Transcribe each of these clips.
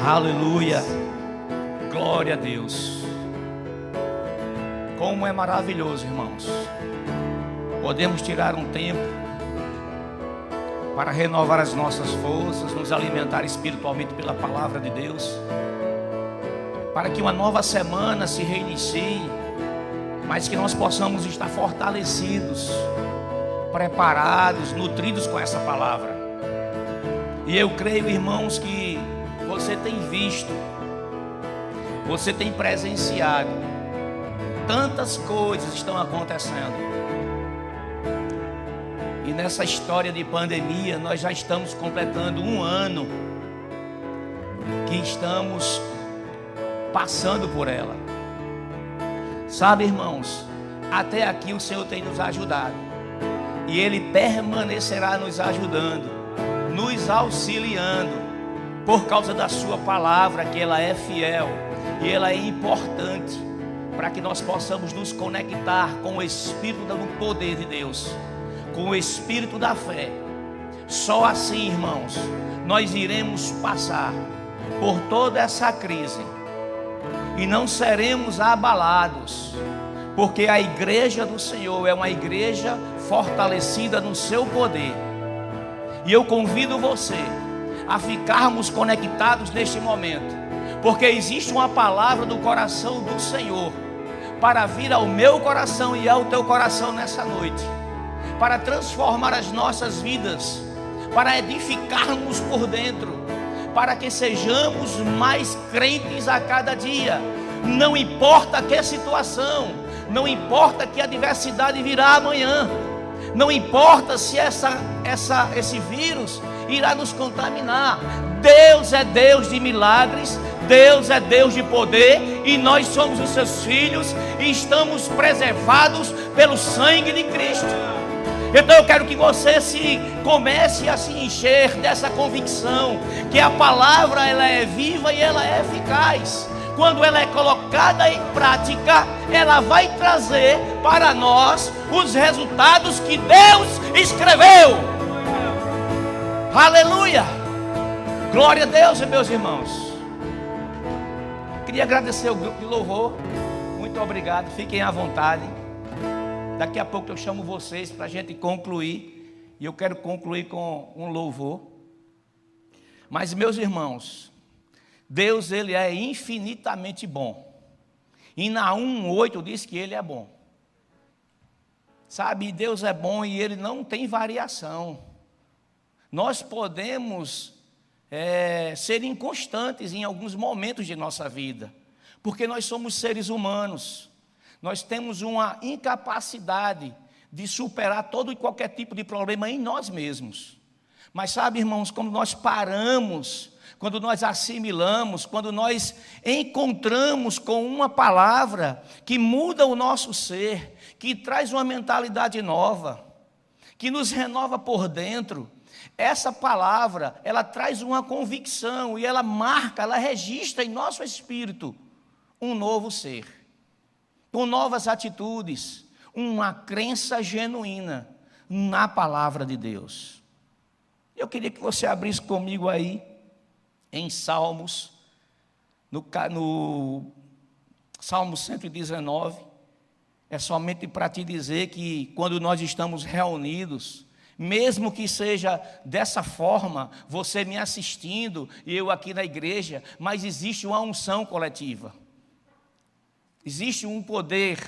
Aleluia, glória a Deus. Como é maravilhoso, irmãos, podemos tirar um tempo para renovar as nossas forças, nos alimentar espiritualmente pela palavra de Deus, para que uma nova semana se reinicie, mas que nós possamos estar fortalecidos, preparados, nutridos com essa palavra. E eu creio, irmãos, que você tem visto, você tem presenciado, tantas coisas estão acontecendo. E nessa história de pandemia, nós já estamos completando um ano que estamos passando por ela. Sabe, irmãos, até aqui o Senhor tem nos ajudado, e Ele permanecerá nos ajudando, nos auxiliando, por causa da sua palavra, que ela é fiel e ela é importante, para que nós possamos nos conectar com o Espírito do poder de Deus, com o Espírito da fé. Só assim, irmãos, nós iremos passar por toda essa crise e não seremos abalados, porque a igreja do Senhor é uma igreja fortalecida no seu poder. E eu convido você a ficarmos conectados neste momento, porque existe uma palavra do coração do Senhor para vir ao meu coração e ao teu coração nessa noite, para transformar as nossas vidas, para edificarmos por dentro, para que sejamos mais crentes a cada dia. Não importa que situação, não importa que adversidade virá amanhã, não importa se esse vírus irá nos contaminar. Deus é Deus de milagres, Deus é Deus de poder, e nós somos os seus filhos e estamos preservados pelo sangue de Cristo. Então eu quero que você comece a se encher dessa convicção, que a palavra ela é viva e ela é eficaz. Quando ela é colocada em prática, ela vai trazer para nós os resultados que Deus escreveu. Aleluia! Glória a Deus, meus irmãos. Queria agradecer o grupo de louvor. Muito obrigado, fiquem à vontade. Daqui a pouco eu chamo vocês para a gente concluir. E eu quero concluir com um louvor. Mas, meus irmãos, Deus, Ele é infinitamente bom. E Naum 1:8 diz que Ele é bom. Sabe, Deus é bom e Ele não tem variação. Nós podemos ser inconstantes em alguns momentos de nossa vida, porque nós somos seres humanos. Nós temos uma incapacidade de superar todo e qualquer tipo de problema em nós mesmos. Mas sabe, irmãos, quando nós paramos, quando nós assimilamos, quando nós encontramos com uma palavra que muda o nosso ser, que traz uma mentalidade nova, que nos renova por dentro, essa palavra, ela traz uma convicção e ela marca, ela registra em nosso espírito um novo ser, com novas atitudes, uma crença genuína na palavra de Deus. Eu queria que você abrisse comigo aí em Salmos, no Salmo 119, é somente para te dizer que quando nós estamos reunidos, mesmo que seja dessa forma, você me assistindo e eu aqui na igreja, mas existe uma unção coletiva. Existe um poder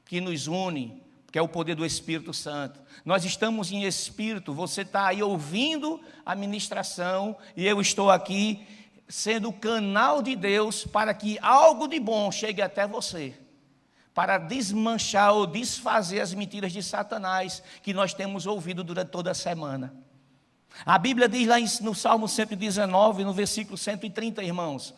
que nos une, que é o poder do Espírito Santo. Nós estamos em espírito, você está aí ouvindo a ministração e eu estou aqui sendo o canal de Deus para que algo de bom chegue até você, para desmanchar ou desfazer as mentiras de Satanás que nós temos ouvido durante toda a semana. A Bíblia diz lá no Salmo 119, no versículo 130, irmãos: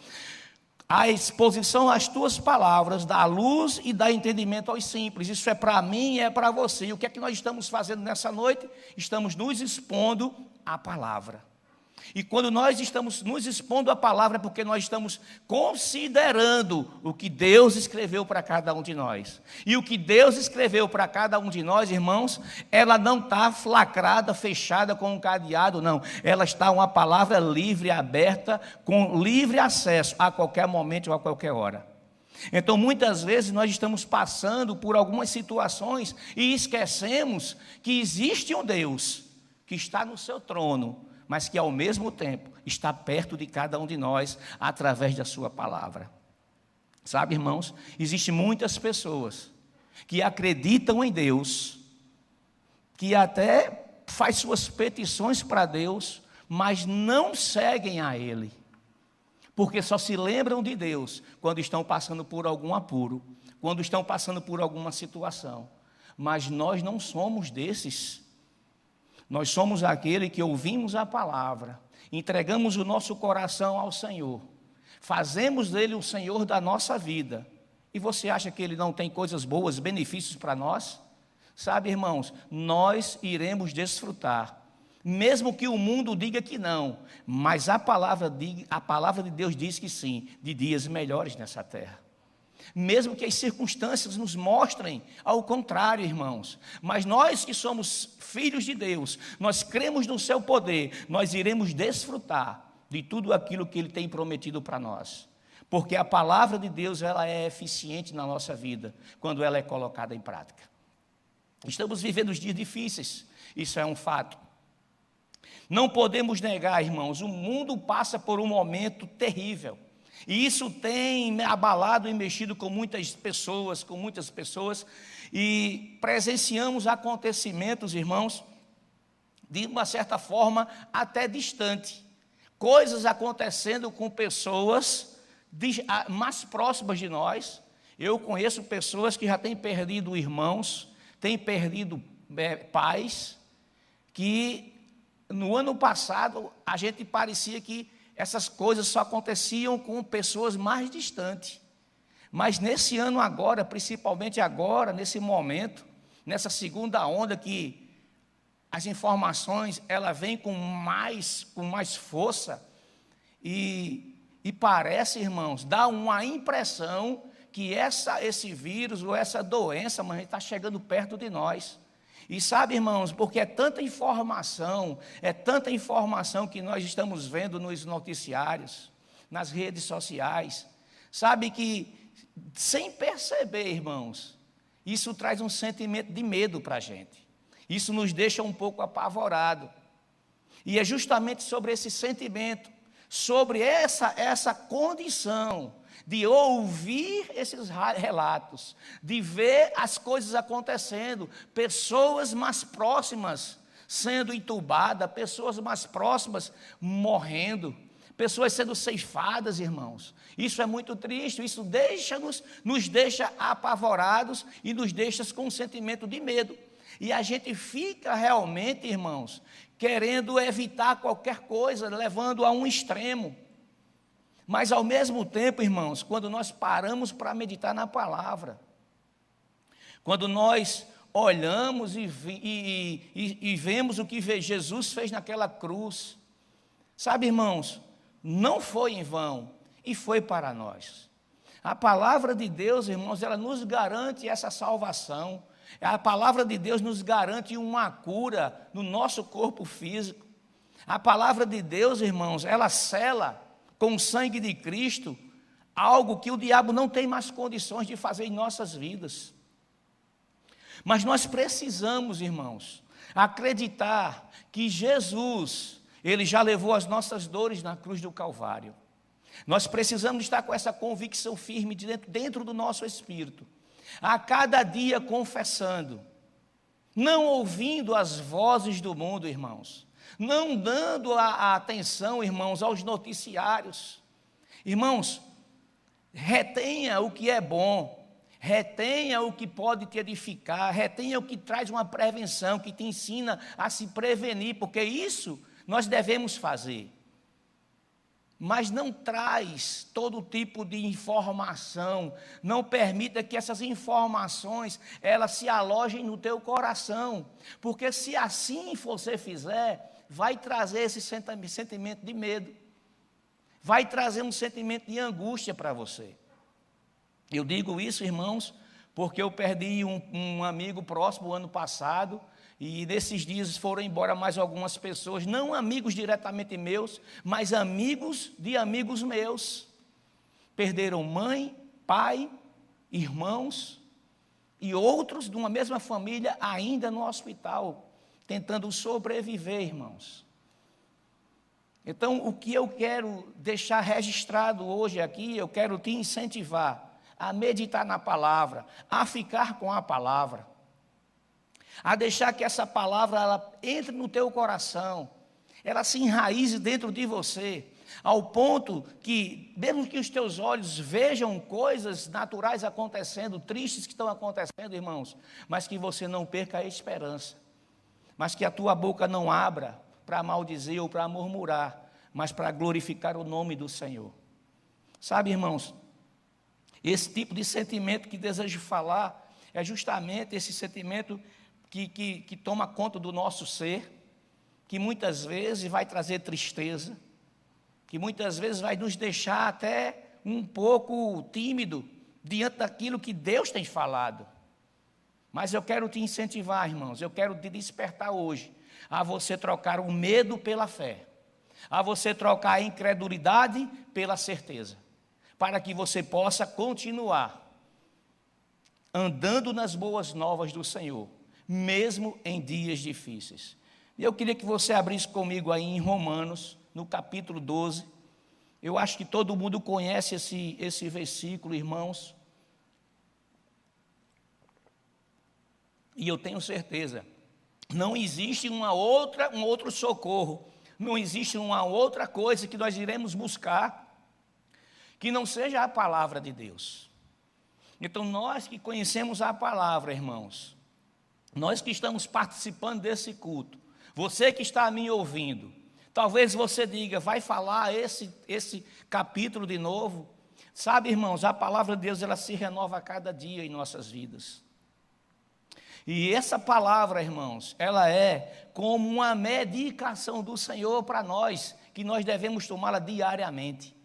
a exposição às tuas palavras dá luz e dá entendimento aos simples. Isso é para mim e é para você. E o que é que nós estamos fazendo nessa noite? Estamos nos expondo à palavra. E quando nós estamos nos expondo à palavra, é porque nós estamos considerando o que Deus escreveu para cada um de nós. E o que Deus escreveu para cada um de nós, irmãos, ela não está lacrada, fechada com um cadeado, não. Ela está uma palavra livre, aberta, com livre acesso a qualquer momento ou a qualquer hora. Então, muitas vezes, nós estamos passando por algumas situações e esquecemos que existe um Deus que está no seu trono, mas que ao mesmo tempo está perto de cada um de nós através da sua palavra. Sabe, irmãos, existem muitas pessoas que acreditam em Deus, que até faz suas petições para Deus, mas não seguem a Ele, porque só se lembram de Deus quando estão passando por algum apuro, quando estão passando por alguma situação. Mas nós não somos desses. Nós somos aquele que ouvimos a palavra, entregamos o nosso coração ao Senhor, fazemos dele o Senhor da nossa vida. E você acha que ele não tem coisas boas, benefícios para nós? Sabe, irmãos, nós iremos desfrutar, mesmo que o mundo diga que não, mas a palavra de Deus diz que sim, de dias melhores nessa terra. Mesmo que as circunstâncias nos mostrem ao contrário, irmãos, mas nós que somos filhos de Deus, nós cremos no seu poder, nós iremos desfrutar de tudo aquilo que Ele tem prometido para nós, porque a palavra de Deus, ela é eficiente na nossa vida, quando ela é colocada em prática. Estamos vivendo os dias difíceis, isso é um fato. Não podemos negar, irmãos, o mundo passa por um momento terrível. E isso tem abalado e mexido com muitas pessoas, e presenciamos acontecimentos, irmãos, de uma certa forma até distante. Coisas acontecendo com pessoas mais próximas de nós. Eu conheço pessoas que já têm perdido irmãos, têm perdido pais, que no ano passado a gente parecia que essas coisas só aconteciam com pessoas mais distantes. Mas nesse ano agora, principalmente agora, nesse momento, nessa segunda onda que as informações, ela vem com mais força e parece, irmãos, dá uma impressão que esse vírus ou essa doença, mas está chegando perto de nós. E sabe, irmãos, porque é tanta informação que nós estamos vendo nos noticiários, nas redes sociais, sabe que, sem perceber, irmãos, isso traz um sentimento de medo para a gente, isso nos deixa um pouco apavorado, e é justamente sobre esse sentimento, sobre essa condição de ouvir esses relatos, de ver as coisas acontecendo, pessoas mais próximas sendo entubadas, pessoas mais próximas morrendo, pessoas sendo ceifadas, irmãos. Isso é muito triste, isso nos deixa apavorados e nos deixa com um sentimento de medo. E a gente fica realmente, irmãos, querendo evitar qualquer coisa, levando a um extremo. Mas ao mesmo tempo, irmãos, quando nós paramos para meditar na palavra, quando nós olhamos e vemos o que Jesus fez naquela cruz, sabe, irmãos, não foi em vão e foi para nós. A palavra de Deus, irmãos, ela nos garante essa salvação. A palavra de Deus nos garante uma cura no nosso corpo físico. A palavra de Deus, irmãos, ela sela com o sangue de Cristo, algo que o diabo não tem mais condições de fazer em nossas vidas. Mas nós precisamos, irmãos, acreditar que Jesus, Ele já levou as nossas dores na cruz do Calvário. Nós precisamos estar com essa convicção firme dentro do nosso espírito, a cada dia confessando, não ouvindo as vozes do mundo, irmãos, não dando a atenção, irmãos, aos noticiários. Irmãos, retenha o que é bom, retenha o que pode te edificar, retenha o que traz uma prevenção, que te ensina a se prevenir, porque isso nós devemos fazer. Mas não traz todo tipo de informação, não permita que essas informações, elas se alojem no teu coração, porque se assim você fizer, vai trazer esse sentimento de medo, vai trazer um sentimento de angústia para você. Eu digo isso, irmãos, porque eu perdi um amigo próximo ano passado, e nesses dias foram embora mais algumas pessoas, não amigos diretamente meus, mas amigos de amigos meus. Perderam mãe, pai, irmãos e outros de uma mesma família ainda no hospital, tentando sobreviver, irmãos. Então, o que eu quero deixar registrado hoje aqui, eu quero te incentivar a meditar na palavra, a ficar com a palavra, a deixar que essa palavra ela entre no teu coração, ela se enraize dentro de você, ao ponto que, mesmo que os teus olhos vejam coisas naturais acontecendo, tristes que estão acontecendo, irmãos, mas que você não perca a esperança, mas que a tua boca não abra para maldizer ou para murmurar, mas para glorificar o nome do Senhor. Sabe, irmãos, esse tipo de sentimento que desejo falar é justamente esse sentimento que toma conta do nosso ser, que muitas vezes vai trazer tristeza, que muitas vezes vai nos deixar até um pouco tímido diante daquilo que Deus tem falado. Mas eu quero te incentivar, irmãos, eu quero te despertar hoje a você trocar o medo pela fé, a você trocar a incredulidade pela certeza, para que você possa continuar andando nas boas novas do Senhor, mesmo em dias difíceis. E eu queria que você abrisse comigo aí em Romanos, no capítulo 12, eu acho que todo mundo conhece esse versículo, irmãos, e eu tenho certeza, não existe um outro socorro, não existe uma outra coisa que nós iremos buscar, que não seja a palavra de Deus. Então nós que conhecemos a palavra, irmãos, nós que estamos participando desse culto, você que está me ouvindo, talvez você diga, vai falar esse capítulo de novo. Sabe, irmãos, a palavra de Deus ela se renova a cada dia em nossas vidas. E essa palavra, irmãos, ela é como uma medicação do Senhor para nós, que nós devemos tomá-la diariamente.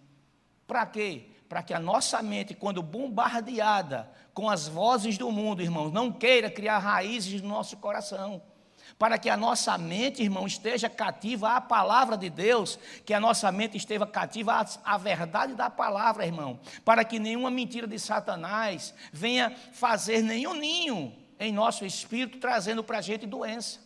Para quê? Para que a nossa mente, quando bombardeada com as vozes do mundo, irmãos, não queira criar raízes no nosso coração. Para que a nossa mente, irmão, esteja cativa à palavra de Deus, que a nossa mente esteja cativa à verdade da palavra, irmão. Para que nenhuma mentira de Satanás venha fazer nenhum ninho em nosso espírito, trazendo para a gente doença.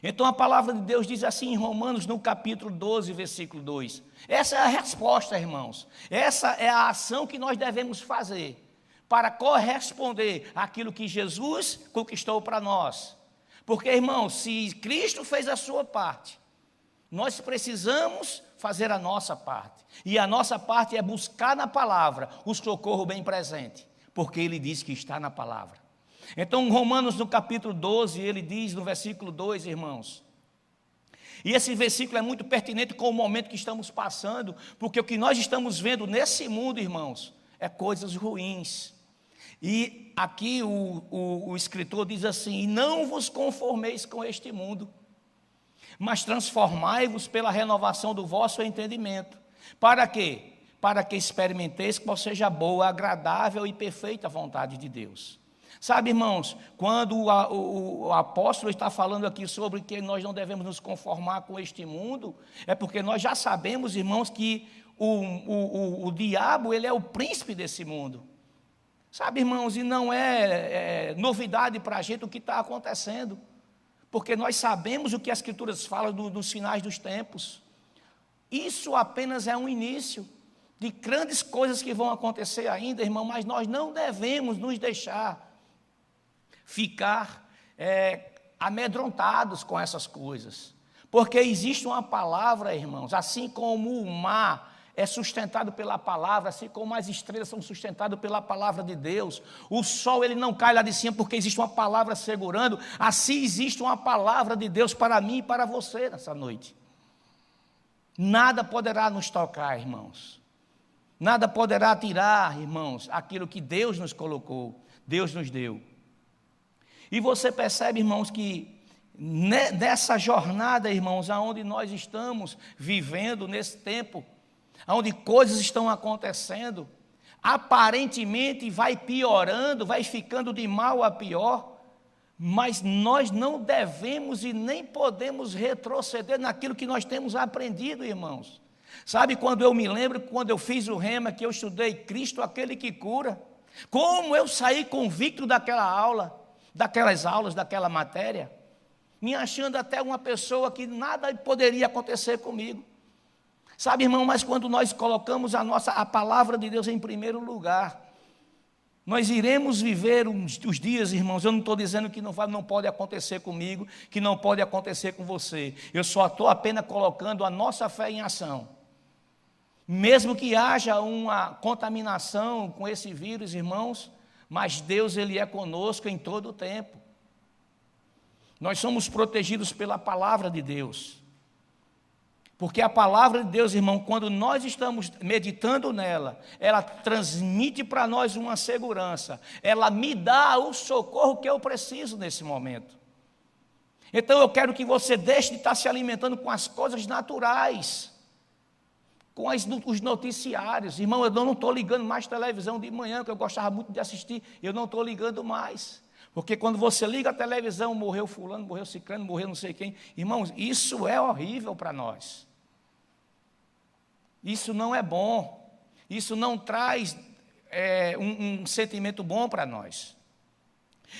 Então a palavra de Deus diz assim em Romanos, no capítulo 12, versículo 2. Essa é a resposta, irmãos. Essa é a ação que nós devemos fazer para corresponder àquilo que Jesus conquistou para nós. Porque, irmãos, se Cristo fez a sua parte, nós precisamos fazer a nossa parte. E a nossa parte é buscar na palavra o socorro bem presente, porque Ele diz que está na palavra. Então, Romanos, no capítulo 12, ele diz no versículo 2, irmãos, e esse versículo é muito pertinente com o momento que estamos passando, porque o que nós estamos vendo nesse mundo, irmãos, é coisas ruins. E aqui o escritor diz assim, e não vos conformeis com este mundo, mas transformai-vos pela renovação do vosso entendimento. Para quê? Para que experimenteis qual seja a boa, agradável e perfeita vontade de Deus. Sabe, irmãos, quando o apóstolo está falando aqui sobre que nós não devemos nos conformar com este mundo, é porque nós já sabemos, irmãos, que o diabo, ele é o príncipe desse mundo. Sabe, irmãos, e não é novidade para a gente o que está acontecendo, porque nós sabemos o que as Escrituras falam dos finais dos tempos. Isso apenas é um início de grandes coisas que vão acontecer ainda, irmão, mas nós não devemos nos deixar ficar amedrontados com essas coisas, porque existe uma palavra, irmãos, assim como o mar é sustentado pela palavra, assim como as estrelas são sustentadas pela palavra de Deus, o sol ele não cai lá de cima porque existe uma palavra segurando, assim existe uma palavra de Deus para mim e para você nessa noite. Nada poderá nos tocar, irmãos, nada poderá tirar, irmãos, aquilo que Deus nos colocou, Deus nos deu. E você percebe, irmãos, que nessa jornada, irmãos, aonde nós estamos vivendo nesse tempo, aonde coisas estão acontecendo, aparentemente vai piorando, vai ficando de mal a pior, mas nós não devemos e nem podemos retroceder naquilo que nós temos aprendido, irmãos. Sabe, quando eu me lembro, quando eu fiz o rema, que eu estudei Cristo, aquele que cura, como eu saí convicto daquela aula, daquelas aulas, daquela matéria, me achando até uma pessoa que nada poderia acontecer comigo. Sabe, irmão, mas quando nós colocamos a palavra de Deus em primeiro lugar, nós iremos viver os dias, irmãos. Eu não estou dizendo que não pode acontecer comigo, que não pode acontecer com você. Eu só estou apenas colocando a nossa fé em ação. Mesmo que haja uma contaminação com esse vírus, irmãos, mas Deus, Ele é conosco em todo o tempo. Nós somos protegidos pela palavra de Deus. Porque a palavra de Deus, irmão, quando nós estamos meditando nela, ela transmite para nós uma segurança. Ela me dá o socorro que eu preciso nesse momento. Então eu quero que você deixe de estar se alimentando com as coisas naturais, com os noticiários. Irmão, eu não estou ligando mais televisão de manhã, que eu gostava muito de assistir, eu não estou ligando mais. Porque quando você liga a televisão, morreu fulano, morreu ciclano, morreu não sei quem. Irmãos, isso é horrível para nós. Isso não é bom. Isso não traz um sentimento bom para nós.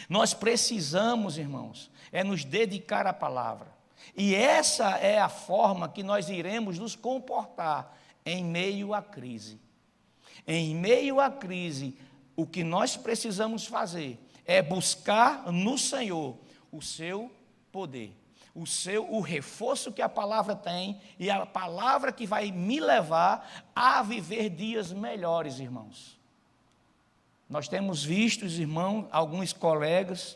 Nós precisamos, irmãos, nos dedicar à palavra. E essa é a forma que nós iremos nos comportar em meio à crise. Em meio à crise, o que nós precisamos fazer é buscar no Senhor o seu poder, o reforço que a palavra tem, e a palavra que vai me levar a viver dias melhores, irmãos. Nós temos visto, irmãos, alguns colegas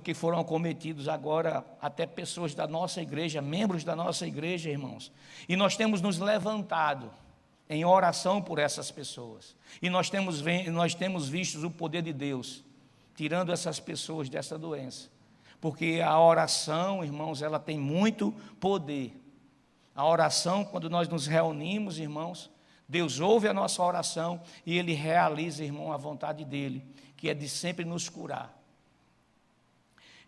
que foram acometidos agora, até pessoas da nossa igreja, membros da nossa igreja, irmãos, e nós temos nos levantado em oração por essas pessoas, e nós temos visto o poder de Deus tirando essas pessoas dessa doença, porque a oração, irmãos, ela tem muito poder. A oração, quando nós nos reunimos, irmãos, Deus ouve a nossa oração e Ele realiza, irmão, a vontade dEle, que é de sempre nos curar.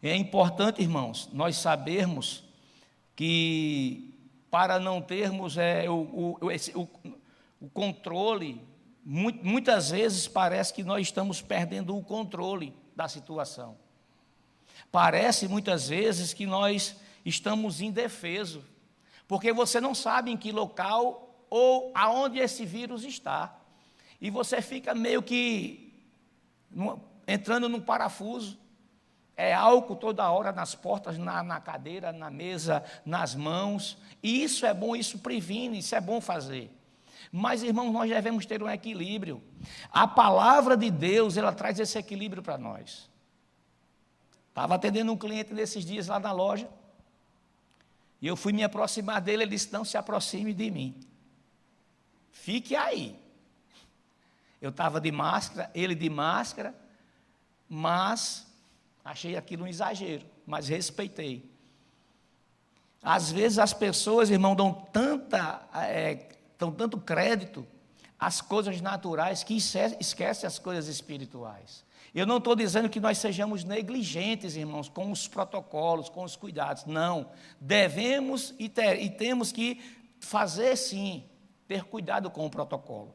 É importante, irmãos, nós sabermos que para não termos o controle, muitas vezes parece que nós estamos perdendo o controle da situação. Parece muitas vezes que nós estamos indefesos, porque você não sabe em que local ou aonde esse vírus está, e você fica meio que entrando num parafuso. É álcool toda hora nas portas, na cadeira, na mesa, nas mãos, e isso é bom, isso previne, isso é bom fazer. Mas, irmãos, nós devemos ter um equilíbrio. A palavra de Deus, ela traz esse equilíbrio para nós. Estava atendendo um cliente nesses dias lá na loja, e eu fui me aproximar dele, ele disse, não se aproxime de mim. Fique aí. Eu estava de máscara, ele de máscara, mas achei aquilo um exagero, mas respeitei. Às vezes as pessoas, irmão, dão tanto crédito às coisas naturais que esquecem as coisas espirituais. Eu não estou dizendo que nós sejamos negligentes, irmãos, com os protocolos, com os cuidados. Não. Devemos e temos que fazer, sim, ter cuidado com o protocolo.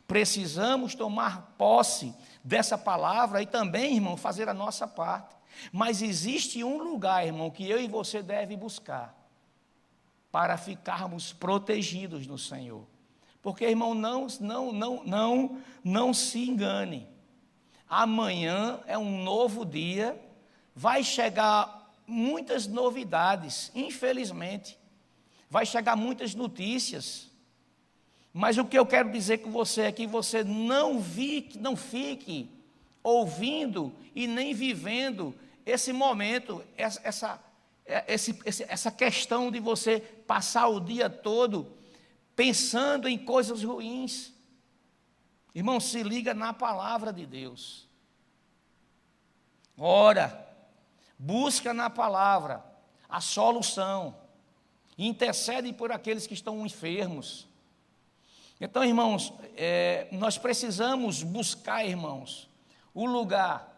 Precisamos tomar posse dessa palavra e também, irmão, fazer a nossa parte. Mas existe um lugar, irmão, que eu e você deve buscar para ficarmos protegidos no Senhor. Porque, irmão, não se engane. Amanhã é um novo dia, vai chegar muitas novidades, infelizmente. Vai chegar muitas notícias. Mas o que eu quero dizer com você é que você não fique ouvindo e nem vivendo esse momento, essa questão de você passar o dia todo pensando em coisas ruins. Irmão, se liga na palavra de Deus. ora, busca na palavra a solução, intercede por aqueles que estão enfermos. Então, irmãos, nós precisamos buscar, irmãos, o lugar.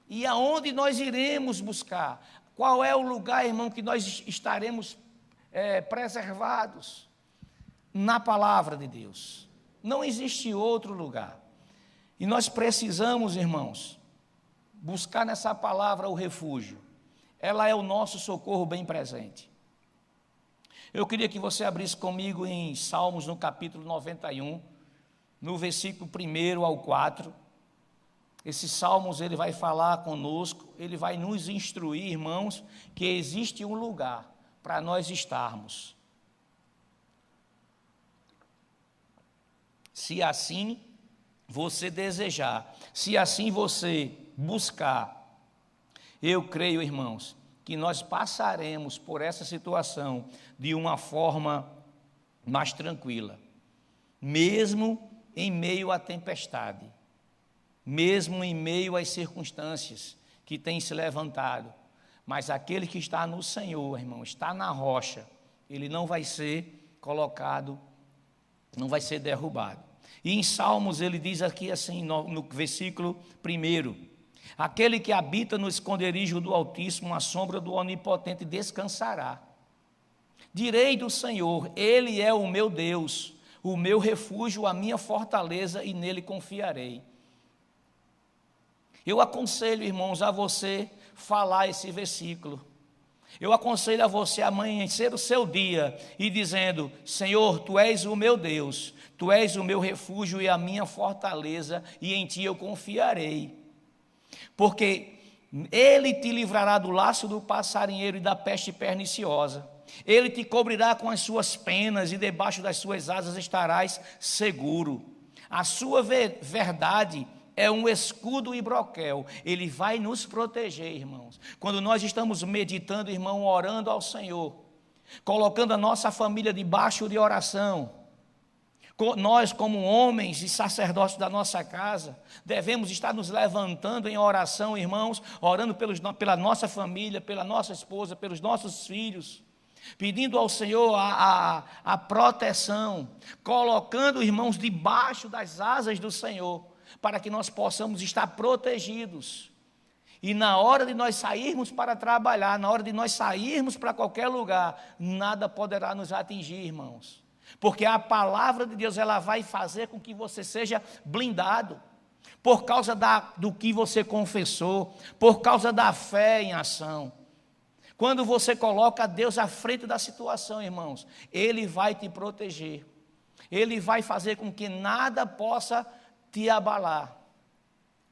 E aonde nós iremos buscar? Qual é o lugar, irmão, que nós estaremos preservados? Na palavra de Deus. Não existe outro lugar. E nós precisamos, irmãos, buscar nessa palavra o refúgio. Ela é o nosso socorro bem presente. Eu queria que você abrisse comigo em Salmos, no capítulo 91, no versículo 1 ao 4. Esse Salmos, ele vai falar conosco, ele vai nos instruir, irmãos, que existe um lugar para nós estarmos. Se assim você desejar, se assim você buscar, eu creio, irmãos, que nós passaremos por essa situação de uma forma mais tranquila, mesmo em meio à tempestade, mesmo em meio às circunstâncias que têm se levantado. Mas aquele que está no Senhor, irmão, está na rocha, ele não vai ser colocado, não vai ser derrubado. E em Salmos ele diz aqui assim, no versículo 1: aquele que habita no esconderijo do Altíssimo, à sombra do Onipotente descansará. Direi do Senhor, ele é o meu Deus, o meu refúgio, a minha fortaleza, e nele confiarei. Eu aconselho, irmãos, a você falar esse versículo. Eu aconselho a você amanhecer o seu dia e dizendo: Senhor, Tu és o meu Deus, Tu és o meu refúgio e a minha fortaleza, e em Ti eu confiarei. Porque Ele te livrará do laço do passarinheiro e da peste perniciosa. Ele te cobrirá com as suas penas e debaixo das suas asas estarás seguro. A sua verdade é um escudo e broquel. Ele vai nos proteger, irmãos. Quando nós estamos meditando, irmão, orando ao Senhor, colocando a nossa família debaixo de oração, nós, como homens e sacerdotes da nossa casa, devemos estar nos levantando em oração, irmãos, orando pela nossa família, pela nossa esposa, pelos nossos filhos, pedindo ao Senhor a proteção, colocando, irmãos, debaixo das asas do Senhor, para que nós possamos estar protegidos. E na hora de nós sairmos para trabalhar, na hora de nós sairmos para qualquer lugar, nada poderá nos atingir, irmãos. Porque a palavra de Deus, ela vai fazer com que você seja blindado, por causa do que você confessou, por causa da fé em ação. Quando você coloca Deus à frente da situação, irmãos, Ele vai te proteger. Ele vai fazer com que nada possa te abalar.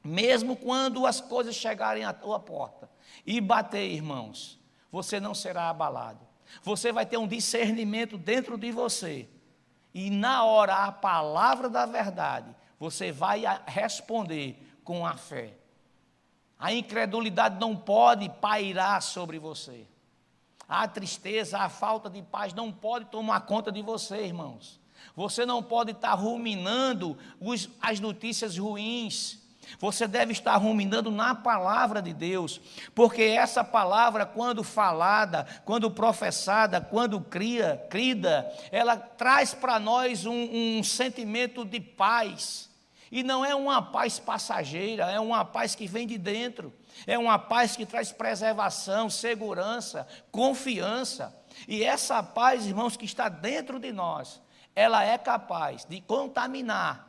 Mesmo quando as coisas chegarem à tua porta e bater, irmãos, você não será abalado. Você vai ter um discernimento dentro de você. E na hora, a palavra da verdade, você vai responder com a fé. A incredulidade não pode pairar sobre você. A tristeza, a falta de paz não pode tomar conta de você, irmãos. Você não pode estar ruminando as notícias ruins. Você deve estar ruminando na palavra de Deus, porque essa palavra, quando falada, quando professada, quando crida, ela traz para nós um sentimento de paz. E não é uma paz passageira, é uma paz que vem de dentro. É uma paz que traz preservação, segurança, confiança. E essa paz, irmãos, que está dentro de nós, ela é capaz de contaminar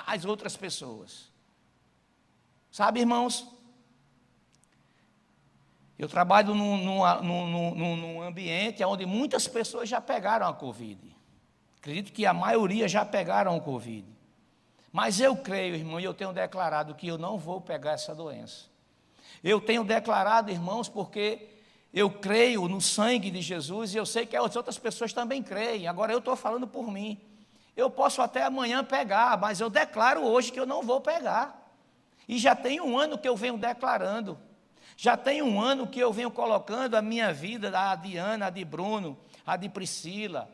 as outras pessoas. Sabe, irmãos, eu trabalho num ambiente onde muitas pessoas já pegaram a Covid. Acredito que a maioria já pegaram a Covid. Mas eu creio, irmão, e eu tenho declarado que eu não vou pegar essa doença. Eu tenho declarado, irmãos, porque eu creio no sangue de Jesus e eu sei que as outras pessoas também creem. Agora eu estou falando por mim. Eu posso até amanhã pegar, mas eu declaro hoje que eu não vou pegar. E já tem um ano que eu venho declarando. Já tem um ano que eu venho colocando a minha vida, a de Ana, a de Bruno, a de Priscila,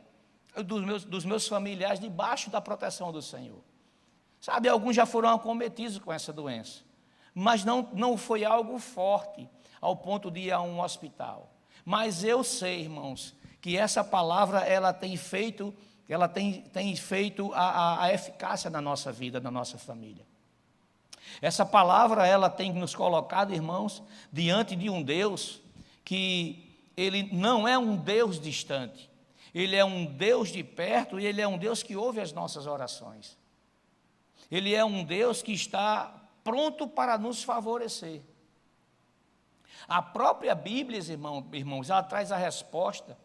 dos meus familiares, debaixo da proteção do Senhor. Sabe, alguns já foram acometidos com essa doença. mas não foi algo forte ao ponto de ir a um hospital. Mas eu sei, irmãos, que essa palavra ela tem feito a eficácia na nossa vida, na nossa família. Essa palavra ela tem nos colocado, irmãos, diante de um Deus que ele não é um Deus distante. Ele é um Deus de perto e Ele é um Deus que ouve as nossas orações. Ele é um Deus que está pronto para nos favorecer. A própria Bíblia, irmãos, ela traz a resposta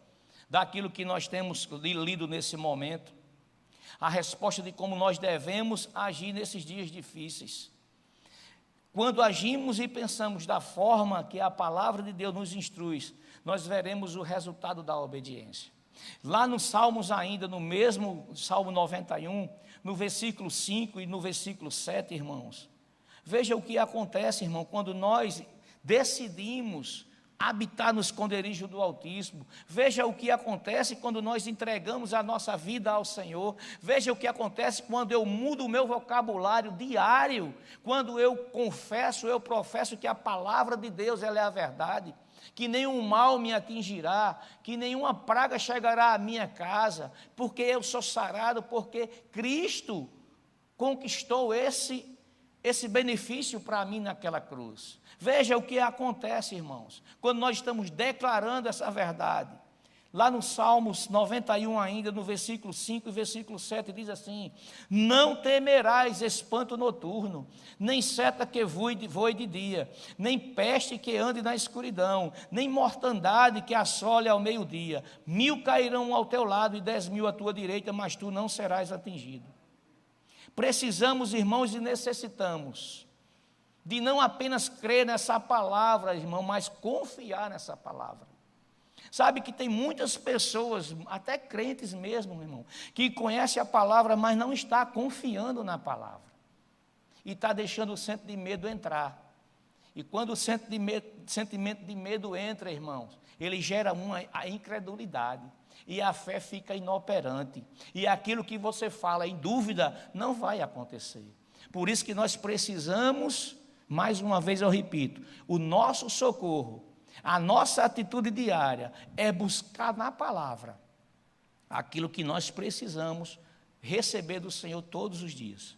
daquilo que nós temos lido nesse momento. A resposta de como nós devemos agir nesses dias difíceis. Quando agimos e pensamos da forma que a palavra de Deus nos instrui, nós veremos o resultado da obediência. Lá nos Salmos ainda, no mesmo Salmo 91, no versículo 5 e no versículo 7, irmãos, veja o que acontece, irmão, quando nós decidimos habitar no esconderijo do Altíssimo. Veja o que acontece quando nós entregamos a nossa vida ao Senhor. Veja o que acontece quando eu mudo o meu vocabulário diário, quando eu confesso, eu professo que a palavra de Deus ela é a verdade, que nenhum mal me atingirá, que nenhuma praga chegará à minha casa, porque eu sou sarado, porque Cristo conquistou esse benefício para mim naquela cruz. Veja o que acontece, irmãos, quando nós estamos declarando essa verdade. Lá no Salmos 91 ainda, no versículo 5 e versículo 7, diz assim: não temerás espanto noturno, nem seta que voe de dia, nem peste que ande na escuridão, nem mortandade que assole ao meio-dia. 1000 cairão ao teu lado e 10.000 à tua direita, mas tu não serás atingido. Precisamos, irmãos, e necessitamos de não apenas crer nessa palavra, irmão, mas confiar nessa palavra. Sabe que tem muitas pessoas, até crentes mesmo, meu irmão, que conhecem a palavra, mas não está confiando na palavra. E está deixando o sentimento de medo entrar. E quando o sentimento de medo entra, irmãos, ele gera a incredulidade. E a fé fica inoperante. E aquilo que você fala em dúvida não vai acontecer. Por isso que nós precisamos, mais uma vez eu repito, o nosso socorro, a nossa atitude diária é buscar na palavra aquilo que nós precisamos receber do Senhor todos os dias.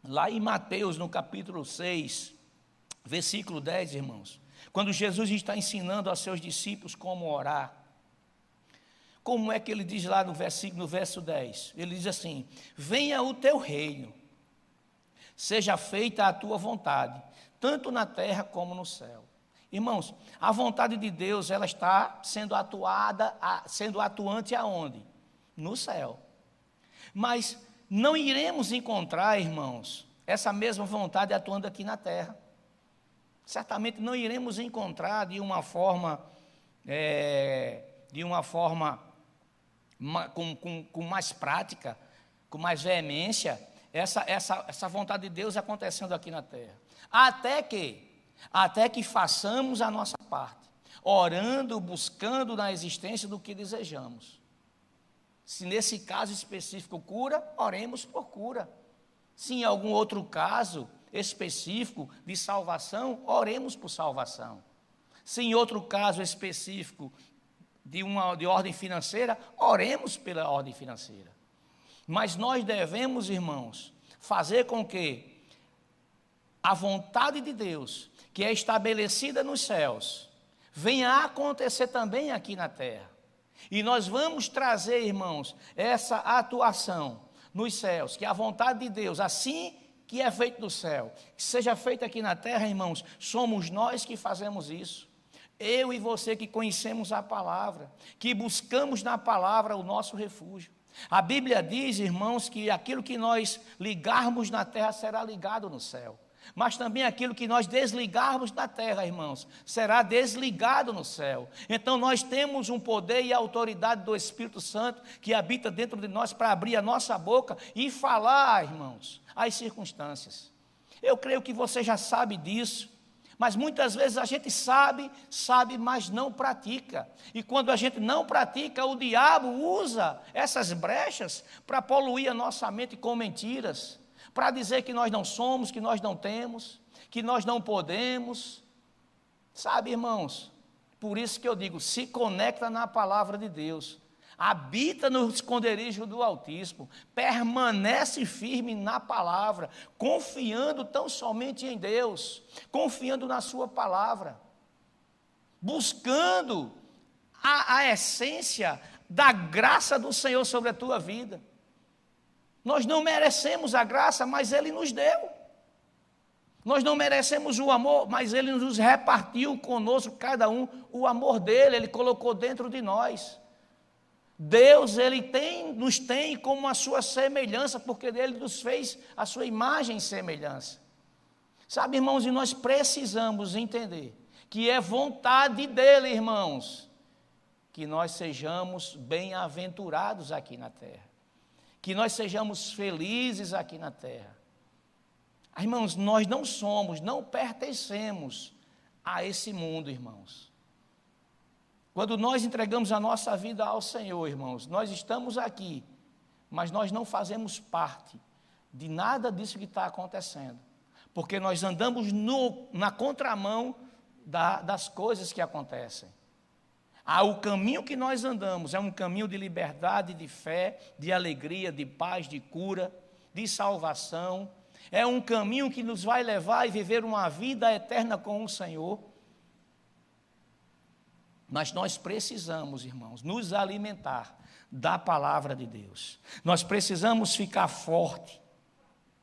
Lá em Mateus, no capítulo 6, versículo 10, irmãos, quando Jesus está ensinando aos seus discípulos como orar, como é que ele diz lá no verso 10? Ele diz assim: venha o teu reino, seja feita a tua vontade, tanto na terra como no céu. Irmãos, a vontade de Deus, ela está sendo atuante aonde? No céu. Mas não iremos encontrar, irmãos, essa mesma vontade atuando aqui na terra. Certamente não iremos encontrar de uma forma com mais prática, com mais veemência, essa vontade de Deus acontecendo aqui na terra. Até que façamos a nossa parte, orando, buscando na existência do que desejamos. Se nesse caso específico cura, oremos por cura. Se em algum outro caso específico de salvação, oremos por salvação. Se em outro caso específico de ordem financeira, oremos pela ordem financeira. Mas nós devemos, irmãos, fazer com que a vontade de Deus, que é estabelecida nos céus, venha a acontecer também aqui na terra. E nós vamos trazer, irmãos, essa atuação nos céus, que a vontade de Deus, assim que é feito no céu, que seja feita aqui na terra, irmãos, somos nós que fazemos isso. Eu e você que conhecemos a palavra, que buscamos na palavra o nosso refúgio. A Bíblia diz, irmãos, que aquilo que nós ligarmos na terra será ligado no céu. Mas também aquilo que nós desligarmos da terra, irmãos, será desligado no céu. Então nós temos um poder e autoridade do Espírito Santo que habita dentro de nós para abrir a nossa boca e falar, irmãos, as circunstâncias. Eu creio que você já sabe disso, mas muitas vezes a gente sabe, mas não pratica. E quando a gente não pratica, o diabo usa essas brechas para poluir a nossa mente com mentiras, para dizer que nós não somos, que nós não temos, que nós não podemos. Sabe, irmãos, por isso que eu digo, se conecta na palavra de Deus, habita no esconderijo do Altíssimo, permanece firme na palavra, confiando tão somente em Deus, confiando na sua palavra, buscando a essência da graça do Senhor sobre a tua vida. Nós não merecemos a graça, mas Ele nos deu. Nós não merecemos o amor, mas Ele nos repartiu conosco, cada um, o amor dEle, Ele colocou dentro de nós. Deus, Ele nos tem como a sua semelhança, porque Ele nos fez a sua imagem e semelhança. Sabe, irmãos, e nós precisamos entender que é vontade dEle, irmãos, que nós sejamos bem-aventurados aqui na terra, que nós sejamos felizes aqui na terra. Irmãos, nós não pertencemos a esse mundo, irmãos. Quando nós entregamos a nossa vida ao Senhor, irmãos, nós estamos aqui, mas nós não fazemos parte de nada disso que está acontecendo, porque nós andamos na contramão das coisas que acontecem. O caminho que nós andamos é um caminho de liberdade, de fé, de alegria, de paz, de cura, de salvação. É um caminho que nos vai levar a viver uma vida eterna com o Senhor. Mas nós precisamos, irmãos, nos alimentar da palavra de Deus. Nós precisamos ficar forte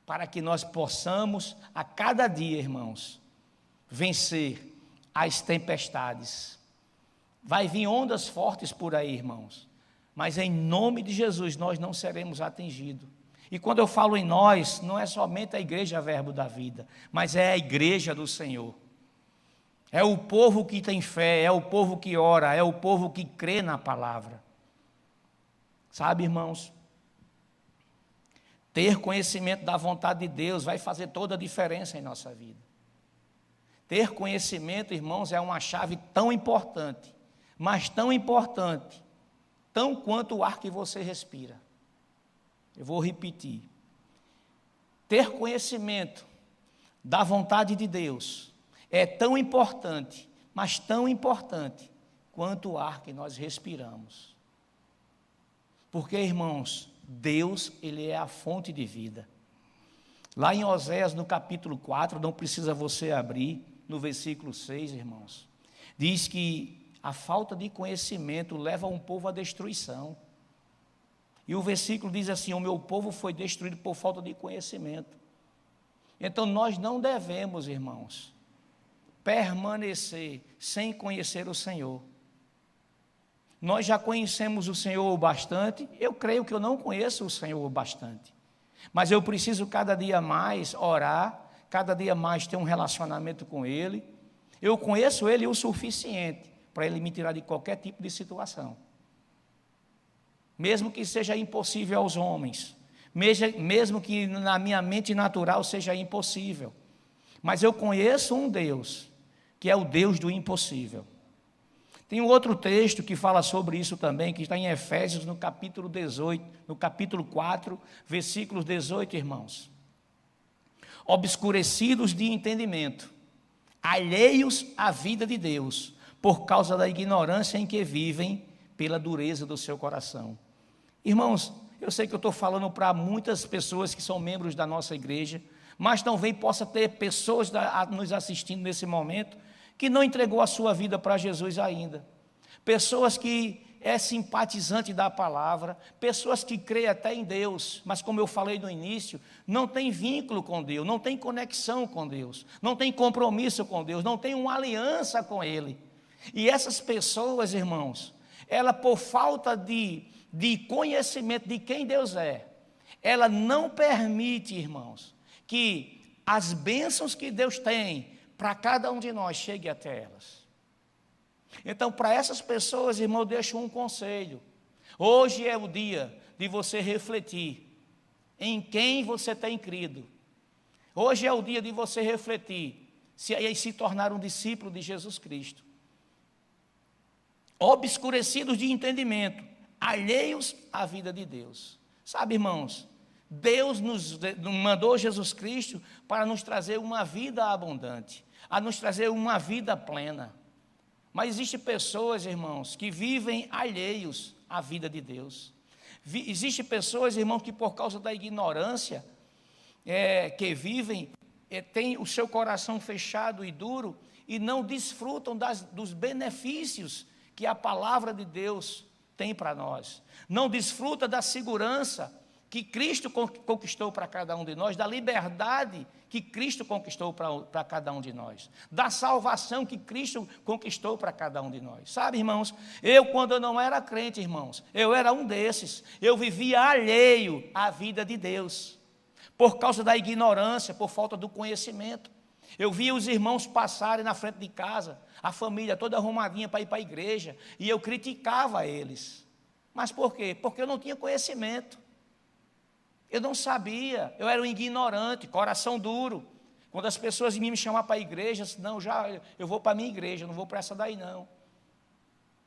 para que nós possamos, a cada dia, irmãos, vencer as tempestades. Vai vir ondas fortes por aí, irmãos, mas em nome de Jesus nós não seremos atingidos. E quando eu falo em nós, não é somente a igreja Verbo da Vida, mas é a igreja do Senhor. É o povo que tem fé, é o povo que ora, é o povo que crê na palavra. Sabe, irmãos, ter conhecimento da vontade de Deus vai fazer toda a diferença em nossa vida. Ter conhecimento, irmãos, é uma chave tão importante, mas tão importante, tão quanto o ar que você respira. Eu vou repetir. Ter conhecimento da vontade de Deus é tão importante, mas tão importante quanto o ar que nós respiramos. Porque, irmãos, Deus, Ele é a fonte de vida. Lá em Oséias, no capítulo 4, não precisa você abrir, no versículo 6, irmãos, diz que a falta de conhecimento leva um povo à destruição. E o versículo diz assim: o meu povo foi destruído por falta de conhecimento. Então nós não devemos, irmãos, permanecer sem conhecer o Senhor. Nós já conhecemos o Senhor o bastante. Eu creio que eu não conheço o Senhor o bastante, mas eu preciso cada dia mais orar, cada dia mais ter um relacionamento com Ele. Eu conheço Ele o suficiente para Ele me tirar de qualquer tipo de situação, mesmo que seja impossível aos homens, mesmo que na minha mente natural seja impossível, mas eu conheço um Deus, que é o Deus do impossível. Tem um outro texto que fala sobre isso também, que está em Efésios, no capítulo 18, no capítulo 4, versículos 18, irmãos. Obscurecidos de entendimento, alheios à vida de Deus, por causa da ignorância em que vivem, pela dureza do seu coração. Irmãos, eu sei que eu estou falando para muitas pessoas que são membros da nossa igreja, mas também possa ter pessoas nos assistindo nesse momento que não entregou a sua vida para Jesus ainda. Pessoas que é simpatizante da palavra, pessoas que creem até em Deus, mas como eu falei no início, não tem vínculo com Deus, não tem conexão com Deus, não tem compromisso com Deus, não tem uma aliança com Ele. E essas pessoas, irmãos, ela por falta de conhecimento de quem Deus é, ela não permite, irmãos, que as bênçãos que Deus tem para cada um de nós chegue até elas. Então, para essas pessoas, irmão, eu deixo um conselho. Hoje é o dia de você refletir em quem você tem crido. Hoje é o dia de você refletir se tornar um discípulo de Jesus Cristo. Obscurecidos de entendimento, alheios à vida de Deus. Sabe, irmãos, Deus nos mandou Jesus Cristo para nos trazer uma vida abundante, a nos trazer uma vida plena. Mas existem pessoas, irmãos, que vivem alheios à vida de Deus. Existem pessoas, irmãos, que por causa da ignorância, que vivem, têm o seu coração fechado e duro e não desfrutam dos benefícios que a palavra de Deus tem para nós. Não desfruta da segurança que Cristo conquistou para cada um de nós, da liberdade que Cristo conquistou para cada um de nós, da salvação que Cristo conquistou para cada um de nós. Sabe, irmãos, quando eu não era crente, irmãos, eu era um desses, eu vivia alheio à vida de Deus, por causa da ignorância, por falta do conhecimento. Eu via os irmãos passarem na frente de casa, a família toda arrumadinha para ir para a igreja, e eu criticava eles. Mas por quê? Porque eu não tinha conhecimento. Eu não sabia, eu era um ignorante, coração duro. Quando as pessoas me chamavam para a igreja, não, eu vou para a minha igreja, não vou para essa daí não.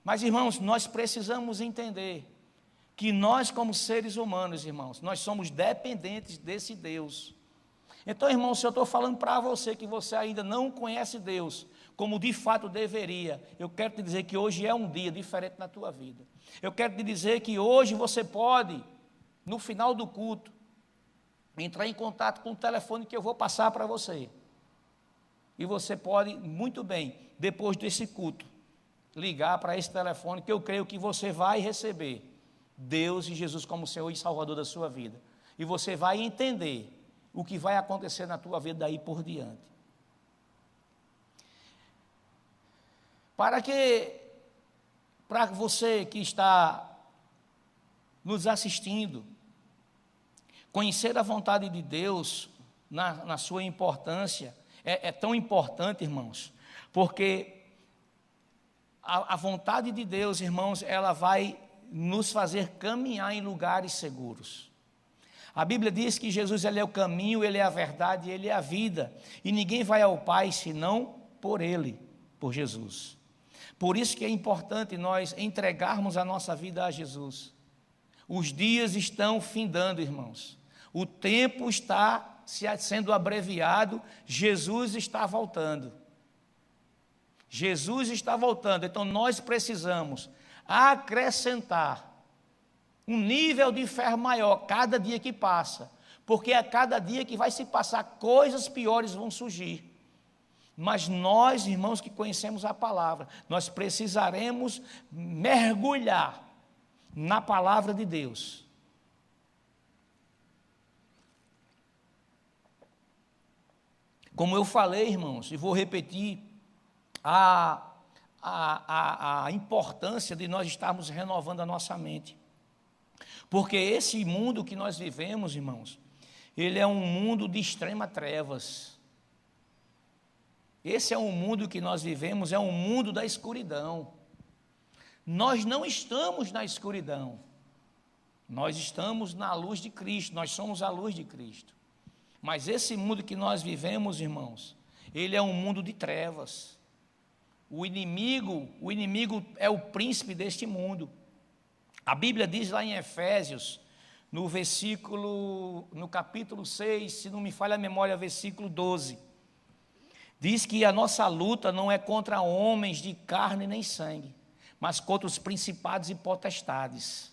Mas, irmãos, nós precisamos entender que nós, como seres humanos, irmãos, nós somos dependentes desse Deus. Então, irmãos, se eu estou falando para você que você ainda não conhece Deus, como de fato deveria, eu quero te dizer que hoje é um dia diferente na tua vida. Eu quero te dizer que hoje você pode, no final do culto, entrar em contato com o telefone que eu vou passar para você. E você pode, muito bem, depois desse culto, ligar para esse telefone, que eu creio que você vai receber Deus e Jesus como Senhor e Salvador da sua vida. E você vai entender o que vai acontecer na tua vida daí por diante. Para você que está nos assistindo, conhecer a vontade de Deus na sua importância, é tão importante, irmãos, porque a vontade de Deus, irmãos, ela vai nos fazer caminhar em lugares seguros. A Bíblia diz que Jesus, ele é o caminho, ele é a verdade, ele é a vida, e ninguém vai ao Pai senão por ele, por Jesus. Por isso que é importante nós entregarmos a nossa vida a Jesus. Os dias estão findando, irmãos. O tempo está sendo abreviado, Jesus está voltando. Jesus está voltando, então nós precisamos acrescentar um nível de fé maior cada dia que passa, porque a cada dia que vai se passar, coisas piores vão surgir. Mas nós, irmãos que conhecemos a palavra, nós precisaremos mergulhar na palavra de Deus. Como eu falei, irmãos, e vou repetir, a importância de nós estarmos renovando a nossa mente. Porque esse mundo que nós vivemos, irmãos, ele é um mundo de extrema trevas. Esse é um mundo que nós vivemos, é um mundo da escuridão. Nós não estamos na escuridão. Nós estamos na luz de Cristo, nós somos a luz de Cristo. Mas esse mundo que nós vivemos, irmãos, ele é um mundo de trevas. O inimigo é o príncipe deste mundo. A Bíblia diz lá em Efésios, no capítulo 6, se não me falha a memória, versículo 12, diz que a nossa luta não é contra homens de carne nem sangue, mas contra os principados e potestades,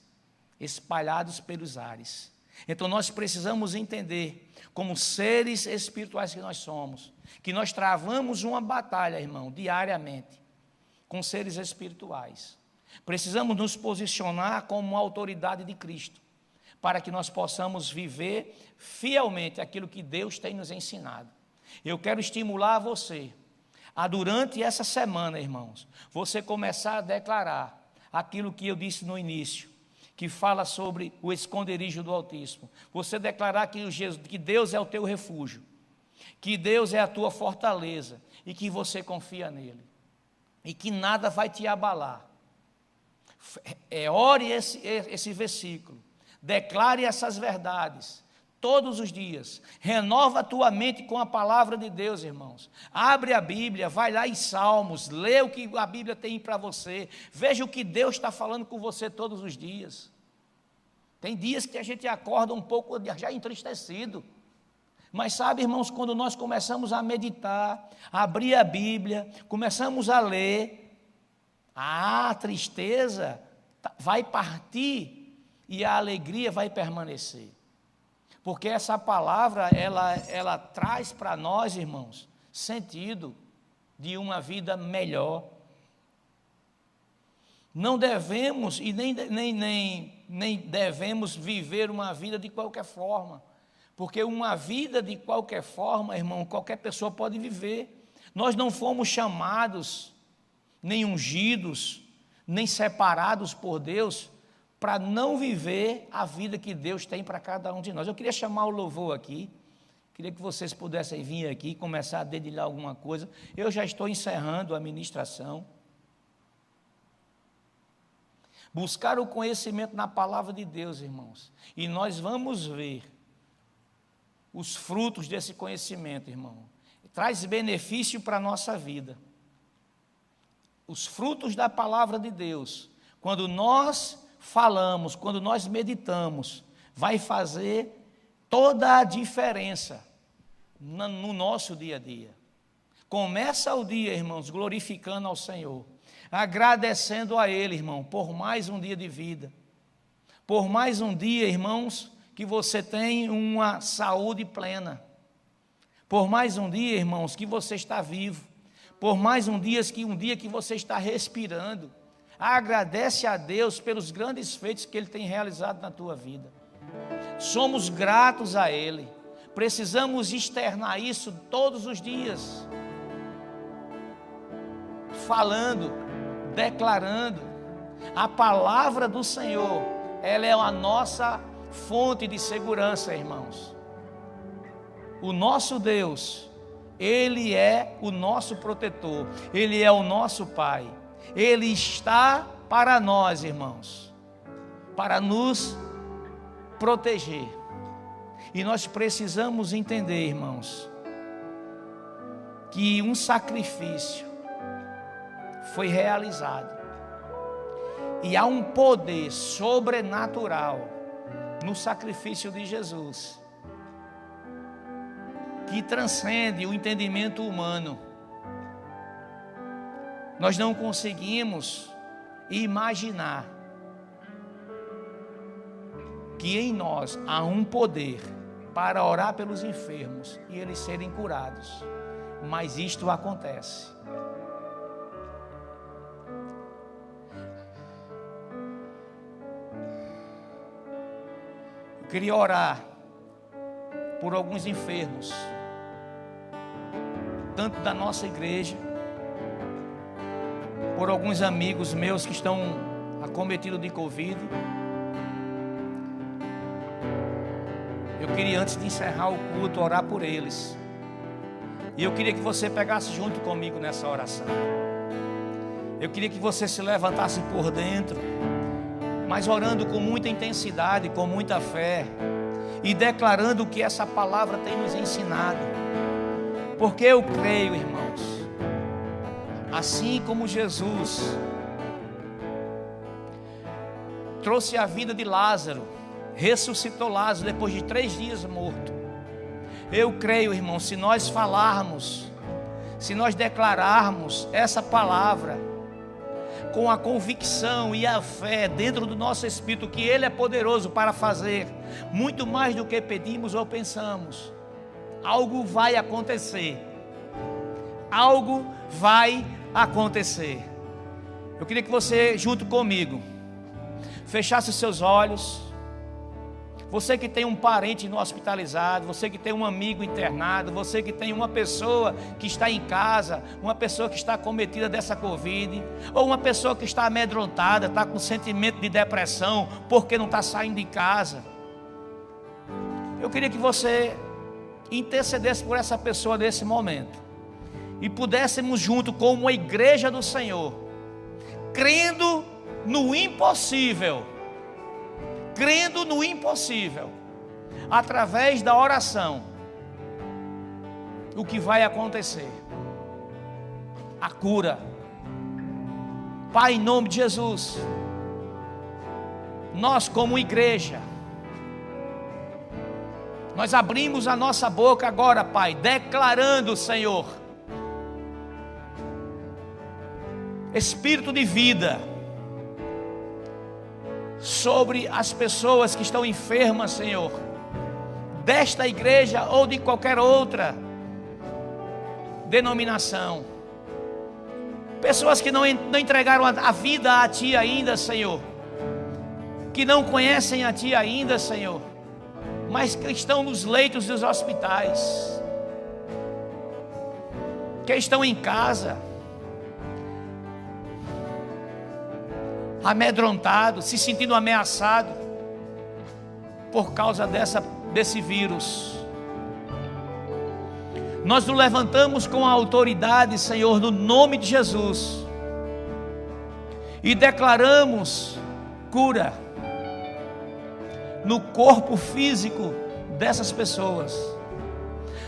espalhados pelos ares. Então nós precisamos entender, como seres espirituais que nós somos, que nós travamos uma batalha, irmão, diariamente, com seres espirituais. Precisamos nos posicionar como uma autoridade de Cristo, para que nós possamos viver fielmente aquilo que Deus tem nos ensinado. Eu quero estimular você a, durante essa semana, irmãos, você começar a declarar aquilo que eu disse no início, que fala sobre o esconderijo do Altíssimo. Você declarar que Deus é o teu refúgio, que Deus é a tua fortaleza e que você confia nele e que nada vai te abalar. Ore esse versículo, declare essas verdades todos os dias, renova a tua mente com a palavra de Deus, irmãos. Abre a Bíblia, vai lá em Salmos, lê o que a Bíblia tem para você, veja o que Deus está falando com você todos os dias. Tem dias que a gente acorda um pouco já entristecido. Mas sabe, irmãos, quando nós começamos a meditar, a abrir a Bíblia, começamos a ler, a tristeza vai partir e a alegria vai permanecer. Porque essa palavra, ela traz para nós, irmãos, sentido de uma vida melhor. Não devemos e nem devemos viver uma vida de qualquer forma. Porque uma vida de qualquer forma, irmão, qualquer pessoa pode viver. Nós não fomos chamados, nem ungidos, nem separados por Deus para não viver a vida que Deus tem para cada um de nós. Eu queria chamar o louvor aqui, queria que vocês pudessem vir aqui e começar a dedilhar alguma coisa. Eu já estou encerrando a ministração. Buscar o conhecimento na palavra de Deus, irmãos, e nós vamos ver os frutos desse conhecimento, irmão. Traz benefício para a nossa vida. Os frutos da palavra de Deus, quando nós falamos, quando nós meditamos, vai fazer toda a diferença no nosso dia a dia. Começa o dia, irmãos, glorificando ao Senhor, agradecendo a Ele, irmão, por mais um dia de vida, por mais um dia, irmãos, que você tem uma saúde plena, por mais um dia, irmãos, que você está vivo, por mais um dia que você está respirando. Agradece a Deus pelos grandes feitos que Ele tem realizado na tua vida. Somos gratos a Ele, precisamos externar isso todos os dias, falando, declarando. A palavra do Senhor, ela é a nossa fonte de segurança, irmãos. O nosso Deus, Ele é o nosso protetor, Ele é o nosso Pai, Ele está para nós, irmãos, para nos proteger. E nós precisamos entender, irmãos, que um sacrifício foi realizado e há um poder sobrenatural no sacrifício de Jesus, que transcende o entendimento humano. Nós não conseguimos imaginar que em nós há um poder para orar pelos enfermos e eles serem curados, mas isto acontece. Eu queria orar por alguns enfermos, tanto da nossa igreja, por alguns amigos meus que estão acometidos de Covid. Eu queria, antes de encerrar o culto, orar por eles. E eu queria que você pegasse junto comigo nessa oração. Eu queria que você se levantasse por dentro, mas orando com muita intensidade, com muita fé, e declarando o que essa palavra tem nos ensinado. Porque eu creio, irmãos, assim como Jesus trouxe a vida de Lázaro, ressuscitou Lázaro depois de 3 dias morto, eu creio, irmão, se nós falarmos, se nós declararmos essa palavra com a convicção e a fé dentro do nosso espírito, que Ele é poderoso para fazer muito mais do que pedimos ou pensamos, algo vai acontecer. Algo vai acontecer. Eu queria que você, junto comigo, fechasse os seus olhos. Você que tem um parente no hospitalizado, você que tem um amigo internado, você que tem uma pessoa que está em casa, uma pessoa que está acometida dessa Covid, ou uma pessoa que está amedrontada, está com sentimento de depressão, porque não está saindo de casa. Eu queria que você intercedesse por essa pessoa nesse momento, e pudéssemos junto como a igreja do Senhor, crendo no impossível, através da oração, o que vai acontecer? A cura. Pai, em nome de Jesus, nós como igreja Nós abrimos a nossa boca agora, Pai, declarando, Senhor, espírito de vida sobre as pessoas que estão enfermas, Senhor, desta igreja ou de qualquer outra denominação. Pessoas que não entregaram a vida a Ti ainda, Senhor, que não conhecem a Ti ainda, Senhor, mas que estão nos leitos dos hospitais, que estão em casa, amedrontados, se sentindo ameaçados por causa desse vírus. Nós nos levantamos com a autoridade, Senhor, no nome de Jesus, e declaramos cura no corpo físico dessas pessoas.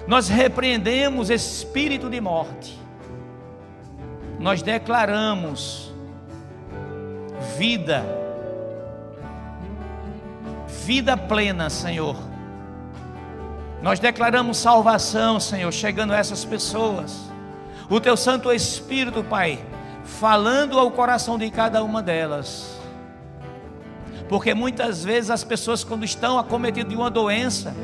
Nós repreendemos espírito de morte. Nós declaramos vida plena, Senhor. Nós declaramos salvação, Senhor, chegando a essas pessoas. O Teu Santo Espírito, Pai, falando ao coração de cada uma delas. Porque muitas vezes as pessoas, quando estão acometidas de uma doença,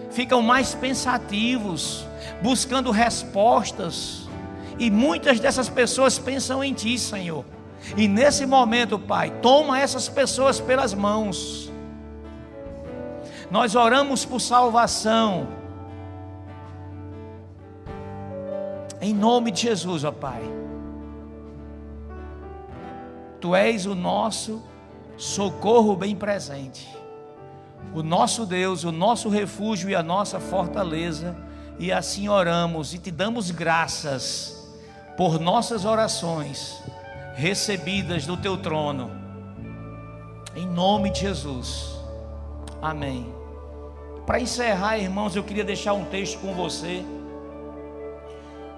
ficam mais pensativos, buscando respostas. E muitas dessas pessoas pensam em Ti, Senhor. E nesse momento, Pai, toma essas pessoas pelas mãos. Nós oramos por salvação, em nome de Jesus, ó Pai. Tu és o nosso socorro bem presente, o nosso Deus, o nosso refúgio e a nossa fortaleza. E assim oramos e Te damos graças por nossas orações recebidas do Teu trono, em nome de Jesus, amém. Para encerrar, irmãos, eu queria deixar um texto com você,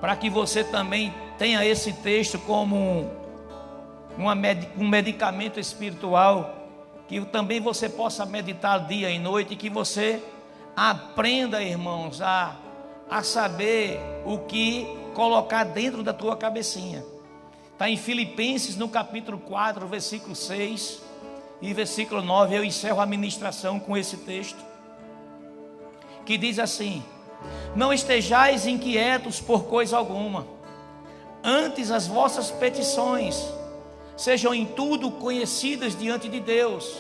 para que você também tenha esse texto como um medicamento espiritual, que também você possa meditar dia e noite, e que você aprenda, irmãos, a saber o que colocar dentro da tua cabecinha. Está em Filipenses, no capítulo 4, versículo 6 e versículo 9. Eu encerro a ministração com esse texto, que diz assim: não estejais inquietos por coisa alguma, antes as vossas petições sejam em tudo conhecidas diante de Deus,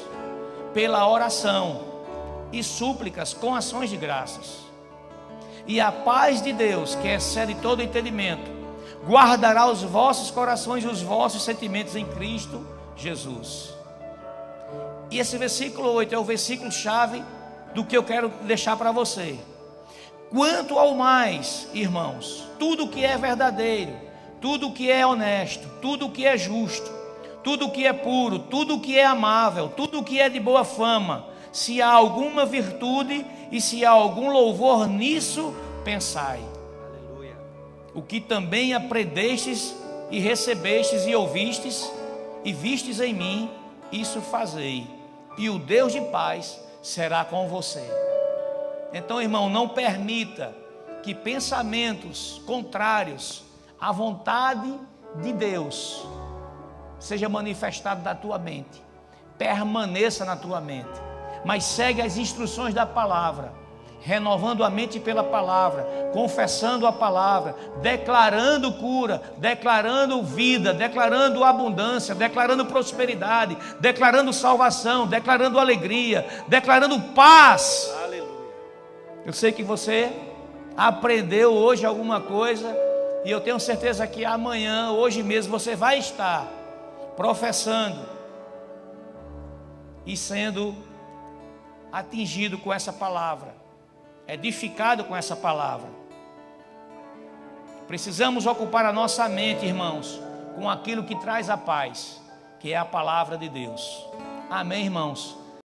pela oração e súplicas com ações de graças. E a paz de Deus, que excede todo entendimento, guardará os vossos corações e os vossos sentimentos em Cristo Jesus. E esse versículo 8 é o versículo chave do que eu quero deixar para você. Quanto ao mais, irmãos, tudo que é verdadeiro, tudo que é honesto, tudo que é justo, tudo que é puro, tudo que é amável, tudo que é de boa fama, se há alguma virtude e se há algum louvor, nisso pensai. Aleluia. O que também aprendestes e recebestes e ouvistes e vistes em mim, isso fazei, e o Deus de paz será com você. Então, irmão, não permita que pensamentos contrários à vontade de Deus seja manifestado na tua mente, permaneça na tua mente, mas segue as instruções da palavra, renovando a mente pela palavra, confessando a palavra, declarando cura, declarando vida, declarando abundância, declarando prosperidade, declarando salvação, declarando alegria, declarando paz. Aleluia. Eu sei que você aprendeu hoje alguma coisa, e eu tenho certeza que amanhã, hoje mesmo, você vai estar professando e sendo atingido com essa palavra, edificado com essa palavra. Precisamos ocupar a nossa mente, irmãos, com aquilo que traz a paz, que é a palavra de Deus. Amém, irmãos?